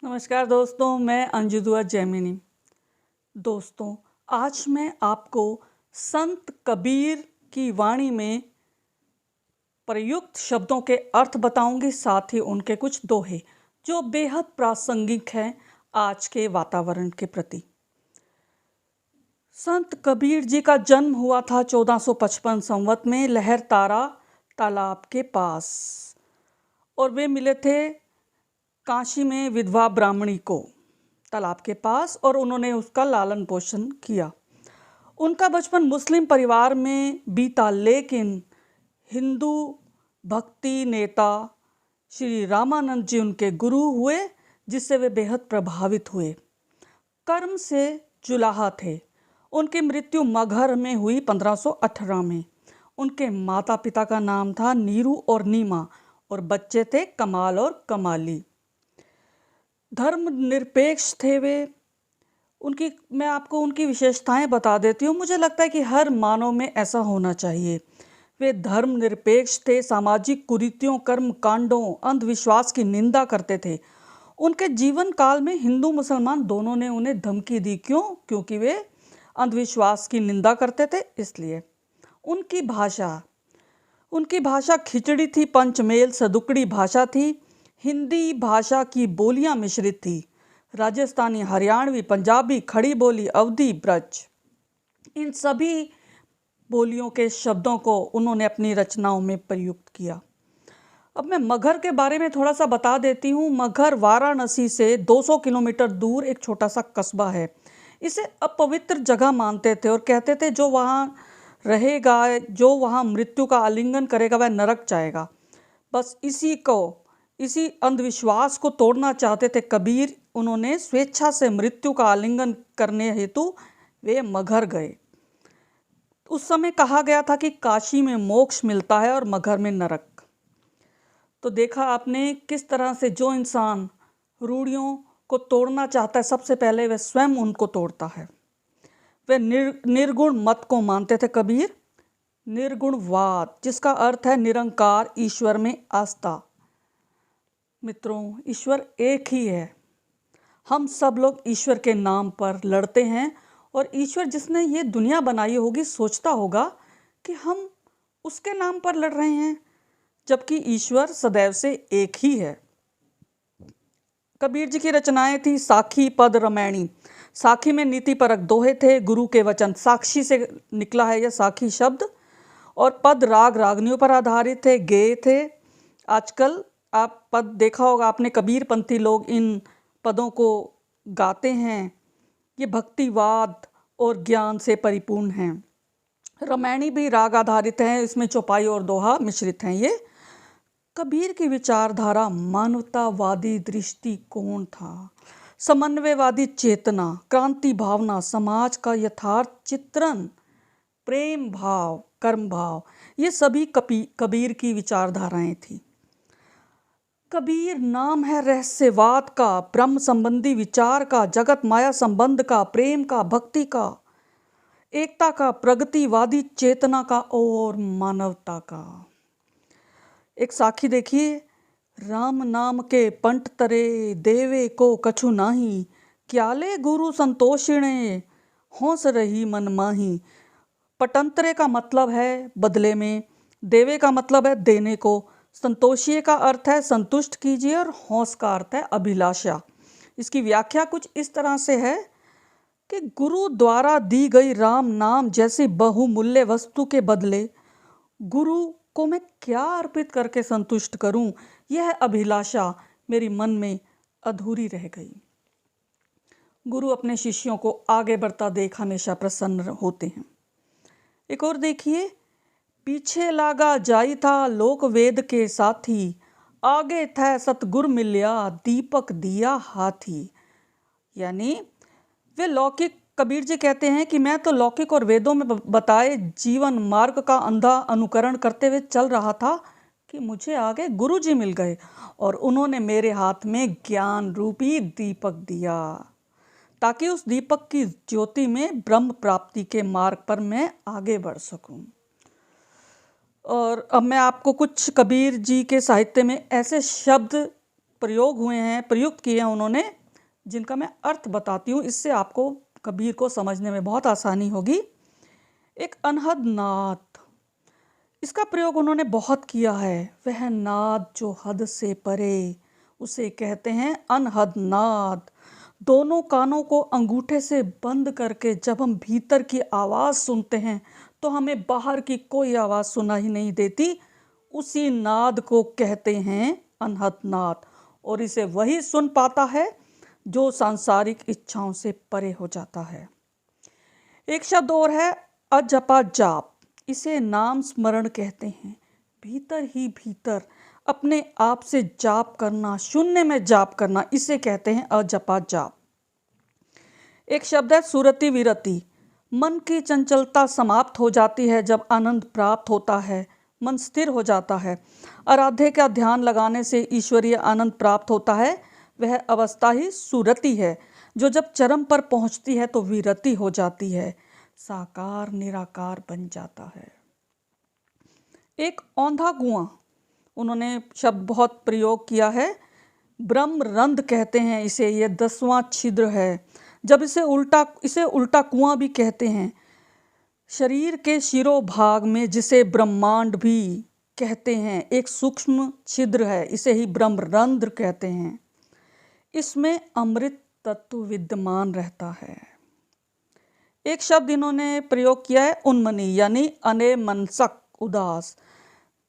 नमस्कार दोस्तों, मैं अंजू दुआ जैमिनी। दोस्तों, आज मैं आपको संत कबीर की वाणी में प्रयुक्त शब्दों के अर्थ बताऊंगी, साथ ही उनके कुछ दोहे जो बेहद प्रासंगिक हैं आज के वातावरण के प्रति। संत कबीर जी का जन्म हुआ था 1455 संवत में लहरतारा तालाब के पास, और वे मिले थे काशी में विधवा ब्राह्मणी को तालाब के पास, और उन्होंने उसका लालन पोषण किया। उनका बचपन मुस्लिम परिवार में बीता, लेकिन हिंदू भक्ति नेता श्री रामानंद जी उनके गुरु हुए, जिससे वे बेहद प्रभावित हुए। कर्म से जुलाहा थे। उनकी मृत्यु मगहर में हुई 1518 में। उनके माता पिता का नाम था नीरू और नीमा, और बच्चे थे कमाल और कमाली। धर्मनिरपेक्ष थे वे। मैं आपको उनकी विशेषताएं बता देती हूँ। मुझे लगता है कि हर मानव में ऐसा होना चाहिए। वे धर्मनिरपेक्ष थे, सामाजिक कुरीतियों, कर्म कांडों, अंधविश्वास की निंदा करते थे। उनके जीवन काल में हिंदू मुसलमान दोनों ने उन्हें धमकी दी। क्यों? क्योंकि वे अंधविश्वास की निंदा करते थे, इसलिए। उनकी भाषा खिचड़ी थी, पंचमेल सदुकड़ी भाषा थी। हिंदी भाषा की बोलियां मिश्रित थी। राजस्थानी, हरियाणवी, पंजाबी, खड़ी बोली, अवधी, ब्रज, इन सभी बोलियों के शब्दों को उन्होंने अपनी रचनाओं में प्रयुक्त किया। अब मैं मगहर के बारे में थोड़ा सा बता देती हूँ। मगहर वाराणसी से 200 किलोमीटर दूर एक छोटा सा कस्बा है। इसे अपवित्र जगह मानते थे और कहते थे जो वहाँ रहेगा, जो वहाँ मृत्यु का आलिंगन करेगा, वह नरक जाएगा। बस इसी अंधविश्वास को तोड़ना चाहते थे कबीर। उन्होंने स्वेच्छा से मृत्यु का आलिंगन करने हेतु वे मगहर गए। उस समय कहा गया था कि काशी में मोक्ष मिलता है और मगहर में नरक। तो देखा आपने किस तरह से जो इंसान रूढ़ियों को तोड़ना चाहता है, सबसे पहले वह स्वयं उनको तोड़ता है। वे निर्गुण मत को मानते थे कबीर। निर्गुणवाद, जिसका अर्थ है निरंकार ईश्वर में आस्था। मित्रों, ईश्वर एक ही है। हम सब लोग ईश्वर के नाम पर लड़ते हैं, और ईश्वर जिसने ये दुनिया बनाई होगी सोचता होगा कि हम उसके नाम पर लड़ रहे हैं, जबकि ईश्वर सदैव से एक ही है। कबीर जी की रचनाएं थी साखी, पद, रामायणी। साखी में नीतिपरक दोहे थे, गुरु के वचन। साक्षी से निकला है यह साखी शब्द। और पद राग रागनियों पर आधारित थे, गेय थे। आजकल आप पद देखा होगा आपने, कबीरपंथी लोग इन पदों को गाते हैं। ये भक्तिवाद और ज्ञान से परिपूर्ण हैं। रामायणी भी राग आधारित हैं, इसमें चौपाई और दोहा मिश्रित हैं। ये कबीर की विचारधारा मानवतावादी दृष्टिकोण था। समन्वयवादी चेतना, क्रांति भावना, समाज का यथार्थ चित्रण, प्रेम भाव, कर्म भाव, ये सभी कबीर की विचारधाराएं थी। कबीर नाम है रहस्यवाद का, ब्रह्म संबंधी विचार का, जगत माया संबंध का, प्रेम का, भक्ति का, एकता का, प्रगतिवादी चेतना का और मानवता का। एक साखी देखिए। राम नाम के पंट तरे, देवे को कछु नाही, क्याले गुरु संतोषिणे, होंस रही मन माही। पटंतरे का मतलब है बदले में, देवे का मतलब है देने को, संतोषिए का अर्थ है संतुष्ट कीजिए, और होंस का अर्थ है अभिलाषा। इसकी व्याख्या कुछ इस तरह से है कि गुरु द्वारा दी गई राम नाम जैसी बहुमूल्य वस्तु के बदले गुरु को मैं क्या अर्पित करके संतुष्ट करूं, यह अभिलाषा मेरी मन में अधूरी रह गई। गुरु अपने शिष्यों को आगे बढ़ता देख हमेशा प्रसन्न होते हैं। एक और देखिए। पीछे लागा जाई था लोक वेद के साथी, आगे था सतगुर मिल्या दीपक दिया हाथी। यानी वे लौकिक, कबीर जी कहते हैं कि मैं तो लौकिक और वेदों में बताए जीवन मार्ग का अंधा अनुकरण करते हुए चल रहा था कि मुझे आगे गुरु जी मिल गए, और उन्होंने मेरे हाथ में ज्ञान रूपी दीपक दिया, ताकि उस दीपक की ज्योति में ब्रह्म प्राप्ति के मार्ग पर मैं आगे बढ़ सकूं। और अब मैं आपको कुछ कबीर जी के साहित्य में ऐसे शब्द प्रयोग हुए हैं, प्रयुक्त किए हैं उन्होंने, जिनका मैं अर्थ बताती हूँ, इससे आपको कबीर को समझने में बहुत आसानी होगी। एक अनहद नाद, इसका प्रयोग उन्होंने बहुत किया है। वह नाद जो हद से परे, उसे कहते हैं अनहद नाद। दोनों कानों को अंगूठे से बंद करके जब हम भीतर की आवाज़ सुनते हैं तो हमें बाहर की कोई आवाज़ सुनाई नहीं देती। उसी नाद को कहते हैं अनहद नाद, और इसे वही सुन पाता है जो सांसारिक इच्छाओं से परे हो जाता है। एक शब्द और है अजपा जाप, इसे नाम स्मरण कहते हैं। भीतर ही भीतर अपने आप से जाप करना, शून्य में जाप करना, इसे कहते हैं अजपा जाप। एक शब्द है सुरति विरति, मन की चंचलता समाप्त हो जाती है जब आनंद प्राप्त होता है, मन स्थिर हो जाता है। आराध्य का ध्यान लगाने से ईश्वरीय आनंद प्राप्त होता है। वह अवस्था ही सुरति है, जो जब चरम पर पहुंचती है तो विरति हो जाती है, साकार निराकार बन जाता है। एक औंधा कुआं, उन्होंने शब्द बहुत प्रयोग किया है, ब्रह्मरंध्र कहते हैं इसे, ये 10वां छिद्र है। जब इसे उल्टा कुआं भी कहते हैं। शरीर के शिरोभाग में जिसे ब्रह्मांड भी कहते हैं, एक सूक्ष्म छिद्र है, इसे ही ब्रह्मरंध्र कहते हैं। इसमें अमृत तत्व विद्यमान रहता है। एक शब्द इन्होंने प्रयोग किया है उन्मनी, यानी अनेमनस्क, उदास।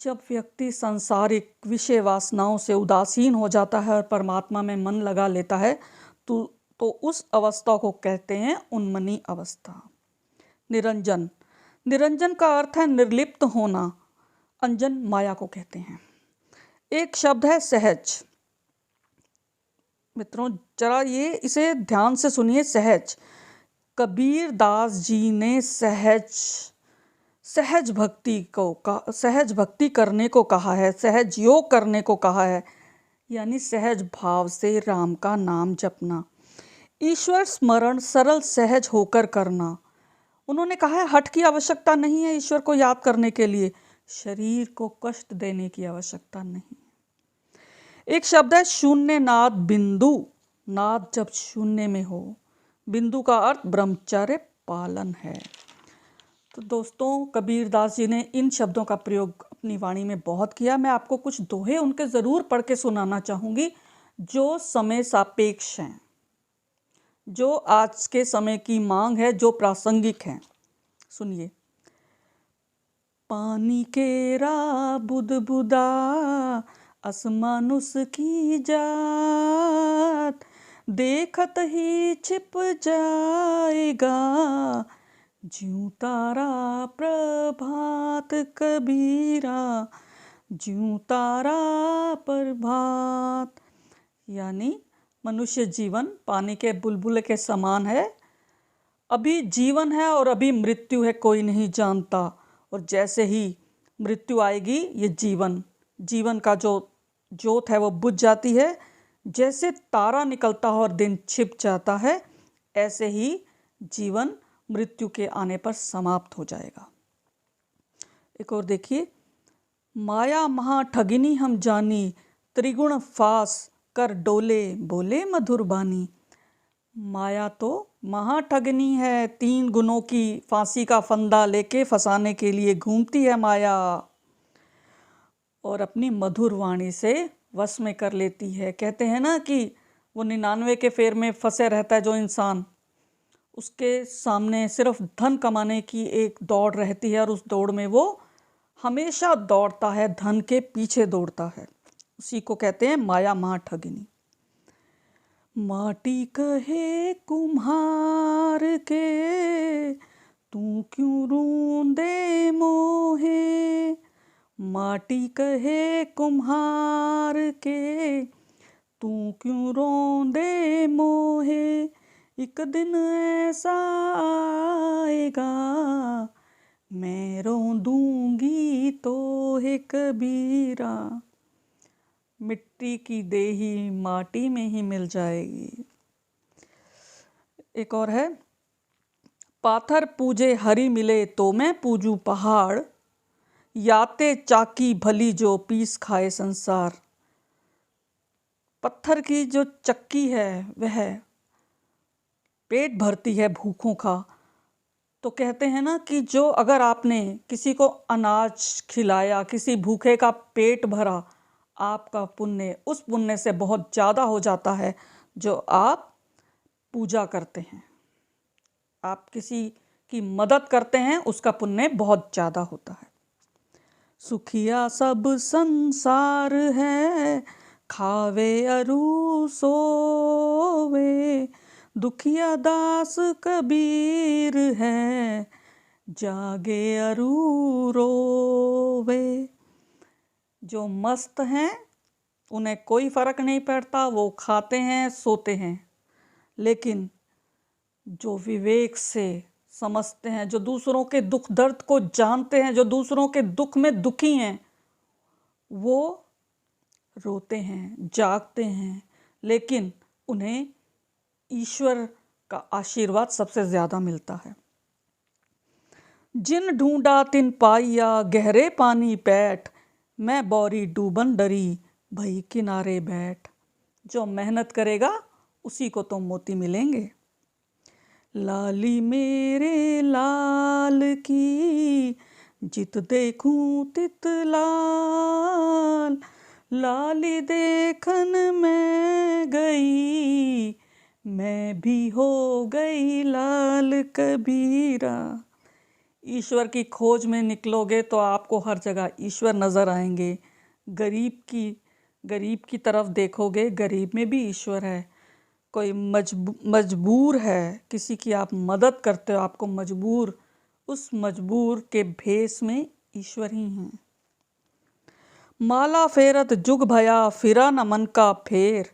जब व्यक्ति सांसारिक विषय वासनाओं से उदासीन हो जाता है और परमात्मा में मन लगा लेता है तो उस अवस्था को कहते हैं उन्मनी अवस्था। निरंजन, निरंजन का अर्थ है निर्लिप्त होना, अंजन माया को कहते हैं। एक शब्द है सहज। मित्रों जरा इसे ध्यान से सुनिए, सहज। कबीर दास जी ने सहज भक्ति करने को कहा है, सहज योग करने को कहा है, यानी सहज भाव से राम का नाम जपना, ईश्वर स्मरण सरल सहज होकर करना। उन्होंने कहा है हठ की आवश्यकता नहीं है ईश्वर को याद करने के लिए, शरीर को कष्ट देने की आवश्यकता नहीं। एक शब्द है शून्य नाद बिंदु, नाद जब शून्य में हो। बिंदु का अर्थ ब्रह्मचर्य पालन है। तो दोस्तों कबीर दास जी ने इन शब्दों का प्रयोग अपनी वाणी में बहुत किया। मैं आपको कुछ दोहे उनके ज़रूर पढ़ के सुनाना चाहूँगी जो समय सापेक्ष हैं, जो आज के समय की मांग है, जो प्रासंगिक हैं। सुनिए। पानी केरा बुदबुदा असमानुस की जात, देखत ही छिप जाएगा ज्यों तारा प्रभात। कबीरा ज्यों तारा प्रभात, यानी मनुष्य जीवन पानी के बुलबुले के समान है। अभी जीवन है और अभी मृत्यु है, कोई नहीं जानता। और जैसे ही मृत्यु आएगी ये जीवन का जो ज्योत है वो बुझ जाती है। जैसे तारा निकलता है और दिन छिप जाता है, ऐसे ही जीवन मृत्यु के आने पर समाप्त हो जाएगा। एक और देखिए। माया महा ठगिनी हम जानी, त्रिगुण फास कर डोले बोले मधुर बानी। माया तो महाठगनी है, 3 गुणों की फांसी का फंदा लेके फंसाने के लिए घूमती है माया, और अपनी मधुर वाणी से वश में कर लेती है। कहते हैं ना कि वो 99 के फेर में फंसे रहता है जो इंसान, उसके सामने सिर्फ धन कमाने की एक दौड़ रहती है और उस दौड़ में वो हमेशा दौड़ता है, धन के पीछे दौड़ता है। उसी को कहते हैं माया महाठगिनी। माटी कहे कुम्हार के तू क्यों रूंदे मोहे, माटी कहे कुम्हार के तू क्यों रोंदे मोहे। एक दिन ऐसा आएगा मैं रोंदूंगी तो है कबीरा। मिट्टी की देही माटी में ही मिल जाएगी। एक और है। पाथर पूजे हरि मिले तो मैं पूजू पहाड़, याते चाकी भली जो पीस खाए संसार। पत्थर की जो चक्की है वह पेट भरती है भूखों का। तो कहते हैं ना कि जो अगर आपने किसी को अनाज खिलाया, किसी भूखे का पेट भरा, आपका पुण्य उस पुण्य से बहुत ज़्यादा हो जाता है जो आप पूजा करते हैं। आप किसी की मदद करते हैं, उसका पुण्य बहुत ज़्यादा होता है। सुखिया सब संसार है, खावे अरु सोवे, दुखिया दास कबीर है, जागे अरु रोवे। जो मस्त हैं उन्हें कोई फर्क नहीं पड़ता, वो खाते हैं सोते हैं। लेकिन जो विवेक से समझते हैं, जो दूसरों के दुख दर्द को जानते हैं, जो दूसरों के दुख में दुखी हैं, वो रोते हैं, जागते हैं, लेकिन उन्हें ईश्वर का आशीर्वाद सबसे ज़्यादा मिलता है। जिन ढूंढा तिन पाइया, गहरे पानी बैठ, मैं बौरी डूबन डरी, भई किनारे बैठ। जो मेहनत करेगा उसी को तो मोती मिलेंगे। लाली मेरे लाल की, जित देखूं तित लाल, लाली देखन मैं गई, मैं भी हो गई लाल कबीरा। ईश्वर की खोज में निकलोगे तो आपको हर जगह ईश्वर नज़र आएंगे। गरीब की तरफ देखोगे, गरीब में भी ईश्वर है। कोई मजबूर है, किसी की आप मदद करते हो, आपको मजबूर, उस मजबूर के भेष में ईश्वर ही हैं। माला फेरत जुग भया, फिरा न मन का फेर,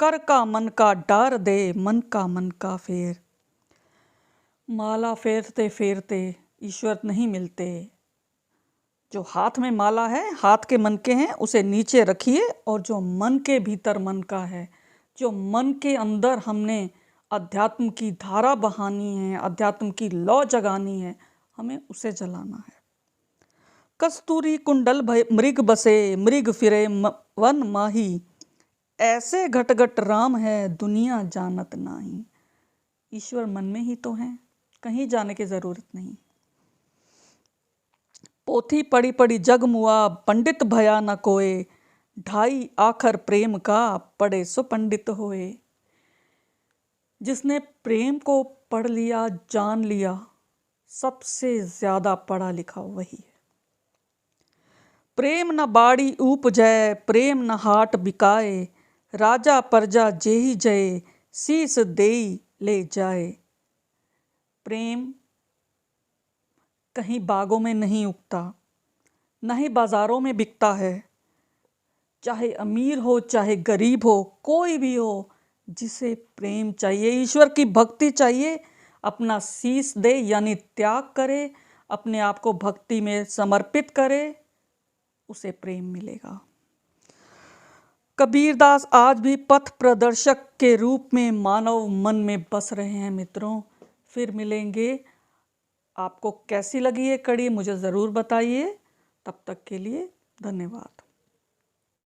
कर का मन का डार दे, मन का फेर। माला फेरते फेरते ईश्वर नहीं मिलते। जो हाथ में माला है, हाथ के मन के हैं, उसे नीचे रखिए, और जो मन के भीतर मन का है, जो मन के अंदर हमने अध्यात्म की धारा बहानी है, अध्यात्म की लौ जगानी है, हमें उसे जलाना है। कस्तूरी कुंडल भय मृग बसे, मृग फिरे वन माही, ऐसे घट घट राम है, दुनिया जानत नाही। ईश्वर मन में ही तो है, कहीं जाने की जरूरत नहीं। पोथी पढ़ी पढ़ी जग मुआ, पंडित भया न कोय, ढाई आखर प्रेम का, पढ़े सो पंडित होए। जिसने प्रेम को पढ़ लिया, जान लिया, सबसे ज्यादा पढ़ा लिखा वही है। प्रेम न बाड़ी उपजय, प्रेम न हाट बिकाए, राजा प्रजा जेहि जय, शीस देई ले जाए। प्रेम कहीं बागों में नहीं उगता, न ही बाजारों में बिकता है। चाहे अमीर हो, चाहे गरीब हो, कोई भी हो, जिसे प्रेम चाहिए, ईश्वर की भक्ति चाहिए, अपना शीश दे, यानी त्याग करे, अपने आप को भक्ति में समर्पित करे, उसे प्रेम मिलेगा। कबीरदास आज भी पथ प्रदर्शक के रूप में मानव मन में बस रहे हैं। मित्रों, फिर मिलेंगे। आपको कैसी लगी ये कड़ी मुझे ज़रूर बताइए। तब तक के लिए धन्यवाद।